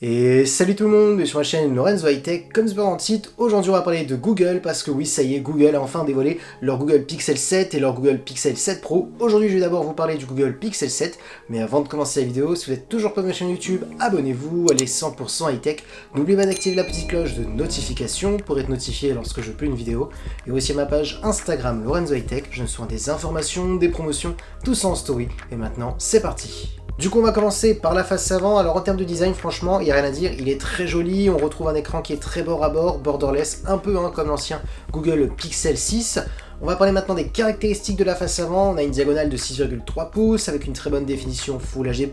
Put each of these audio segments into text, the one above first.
Et salut tout le monde, sur ma chaîne Lorenzo High Tech, comme c'est pas dans le titre, aujourd'hui on va parler de Google, parce que oui, ça y est, Google a enfin dévoilé leur Google Pixel 7 et leur Google Pixel 7 Pro. Aujourd'hui je vais d'abord vous parler du Google Pixel 7, mais avant de commencer la vidéo, si vous n'êtes toujours pas de ma chaîne YouTube, abonnez-vous, allez 100% High Tech. N'oubliez pas d'activer la petite cloche de notification pour être notifié lorsque je publie une vidéo, et aussi à ma page Instagram Lorenzo High Tech, je me souviens des informations, des promotions, tout ça en story, et maintenant c'est parti. Du coup on va commencer par la face avant. Alors en termes de design, franchement il n'y a rien à dire, il est très joli, on retrouve un écran qui est très bord à bord, borderless, un peu comme l'ancien Google Pixel 6. On va parler maintenant des caractéristiques de la face avant. On a une diagonale de 6,3 pouces avec une très bonne définition Full HD+.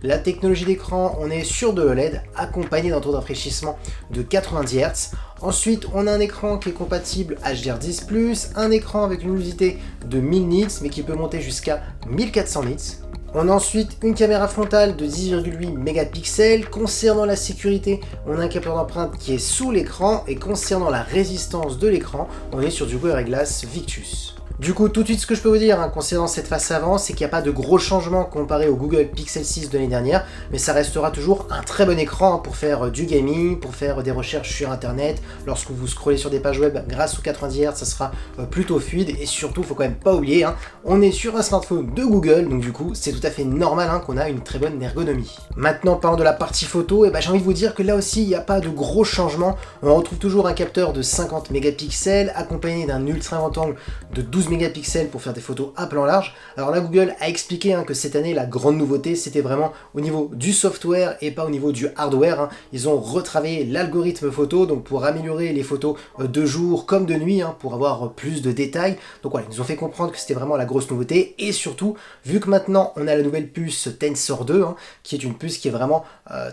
La technologie d'écran, on est sur de l'OLED accompagné d'un taux de rafraîchissement de 90 Hz. Ensuite, on a un écran qui est compatible HDR10+, un écran avec une luminosité de 1000 nits mais qui peut monter jusqu'à 1400 nits. On a ensuite une caméra frontale de 10,8 mégapixels. Concernant la sécurité, on a un capteur d'empreinte qui est sous l'écran, et concernant la résistance de l'écran, on est sur du Gorilla Glass Victus. Du coup, tout de suite, ce que je peux vous dire concernant cette face avant, c'est qu'il n'y a pas de gros changements comparé au Google Pixel 6 de l'année dernière, mais ça restera toujours un très bon écran pour faire du gaming, pour faire des recherches sur internet. Lorsque vous scrollez sur des pages web, grâce aux 90 Hz, ça sera plutôt fluide, et surtout, il faut quand même pas oublier, on est sur un smartphone de Google, donc du coup, c'est tout à fait normal qu'on a une très bonne ergonomie. Maintenant, parlant de la partie photo, j'ai envie de vous dire que là aussi, il n'y a pas de gros changements. On retrouve toujours un capteur de 50 mégapixels, accompagné d'un ultra grand angle de 12 mégapixels pour faire des photos à plan large. Alors là, Google a expliqué que cette année, la grande nouveauté, c'était vraiment au niveau du software et pas au niveau du hardware. Ils ont retravaillé l'algorithme photo, donc pour améliorer les photos de jour comme de nuit, pour avoir plus de détails. Donc voilà, ils nous ont fait comprendre que c'était vraiment la grosse nouveauté, et surtout, vu que maintenant on a la nouvelle puce Tensor 2, qui est une puce qui est vraiment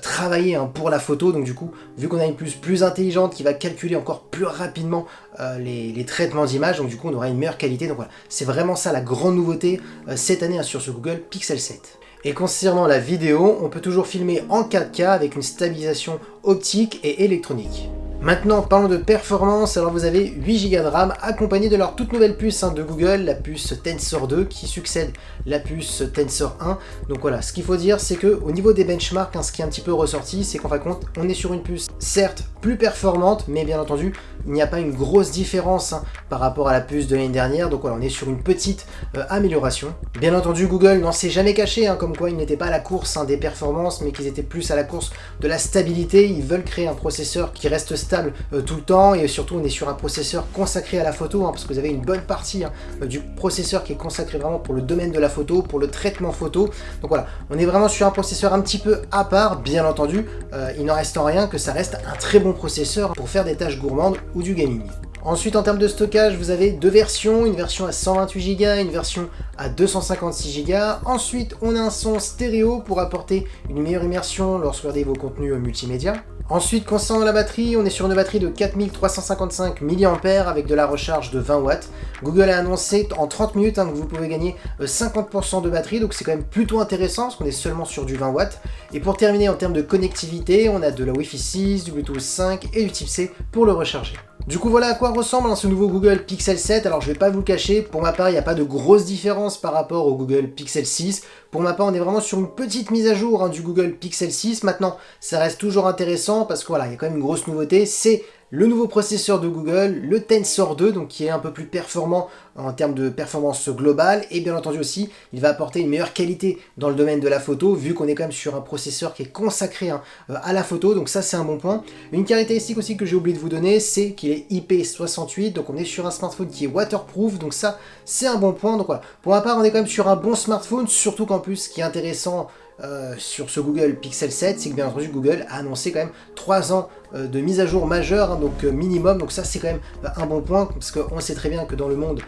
travaillée pour la photo, donc du coup, vu qu'on a une puce plus intelligente qui va calculer encore plus rapidement les traitements d'images, donc du coup on aura une meilleure qualité. Donc voilà, c'est vraiment ça la grande nouveauté cette année sur ce Google Pixel 7. Et concernant la vidéo, on peut toujours filmer en 4K avec une stabilisation optique et électronique. Maintenant, parlons de performance. Alors vous avez 8 Go de RAM accompagné de leur toute nouvelle puce de Google, la puce Tensor 2 qui succède la puce Tensor 1. Donc voilà, ce qu'il faut dire, c'est que au niveau des benchmarks, ce qui est un petit peu ressorti, c'est qu'en fin de compte, on est sur une puce certes plus performante, mais bien entendu, il n'y a pas une grosse différence par rapport à la puce de l'année dernière. Donc voilà, on est sur une petite amélioration. Bien entendu, Google n'en s'est jamais caché, comme quoi ils n'étaient pas à la course des performances, mais qu'ils étaient plus à la course de la stabilité. Ils veulent créer un processeur qui reste stable tout le temps, et surtout on est sur un processeur consacré à la photo, parce que vous avez une bonne partie du processeur qui est consacré vraiment pour le domaine de la photo, pour le traitement photo. Donc voilà, on est vraiment sur un processeur un petit peu à part. Bien entendu, il n'en reste en rien que ça reste un très bon processeur pour faire des tâches gourmandes ou du gaming. Ensuite, en termes de stockage, vous avez deux versions, une version à 128 Go et une version à 256 Go. Ensuite, on a un son stéréo pour apporter une meilleure immersion lorsque vous regardez vos contenus multimédia. Ensuite, concernant la batterie, on est sur une batterie de 4355 mAh avec de la recharge de 20 watts. Google a annoncé en 30 minutes que vous pouvez gagner 50% de batterie, donc c'est quand même plutôt intéressant parce qu'on est seulement sur du 20 watts. Et pour terminer, en termes de connectivité, on a de la Wi-Fi 6, du Bluetooth 5 et du type C pour le recharger. Du coup, voilà à quoi ressemble ce nouveau Google Pixel 7. Alors, je vais pas vous le cacher, pour ma part, il n'y a pas de grosse différence par rapport au Google Pixel 6. Pour ma part, on est vraiment sur une petite mise à jour du Google Pixel 6. Maintenant, ça reste toujours intéressant parce que voilà, il y a quand même une grosse nouveauté, c'est le nouveau processeur de Google, le Tensor 2, donc qui est un peu plus performant en termes de performance globale, et bien entendu aussi, il va apporter une meilleure qualité dans le domaine de la photo, vu qu'on est quand même sur un processeur qui est consacré à la photo, donc ça c'est un bon point. Une caractéristique aussi que j'ai oublié de vous donner, c'est qu'il est IP68, donc on est sur un smartphone qui est waterproof, donc ça c'est un bon point. Donc voilà, pour ma part on est quand même sur un bon smartphone, surtout qu'en plus ce qui est intéressant sur ce Google Pixel 7, c'est que bien entendu Google a annoncé quand même 3 ans de mise à jour majeure, donc minimum, donc ça c'est quand même un bon point, parce qu'on sait très bien que dans le monde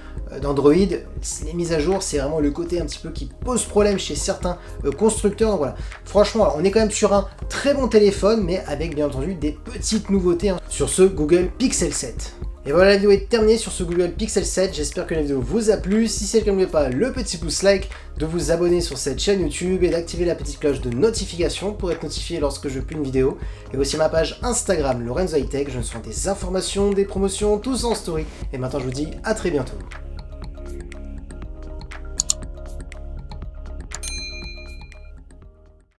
d'Android, les mises à jour c'est vraiment le côté un petit peu qui pose problème chez certains constructeurs. Donc voilà, franchement on est quand même sur un très bon téléphone, mais avec bien entendu des petites nouveautés sur ce Google Pixel 7. Et voilà, la vidéo est terminée sur ce Google Pixel 7, j'espère que la vidéo vous a plu. Si c'est le cas, n'oubliez pas le petit pouce like, de vous abonner sur cette chaîne YouTube et d'activer la petite cloche de notification pour être notifié lorsque je publie une vidéo. Et aussi ma page Instagram Lorenzo High Tech, je me souviens des informations, des promotions, tout ça en story. Et maintenant je vous dis à très bientôt.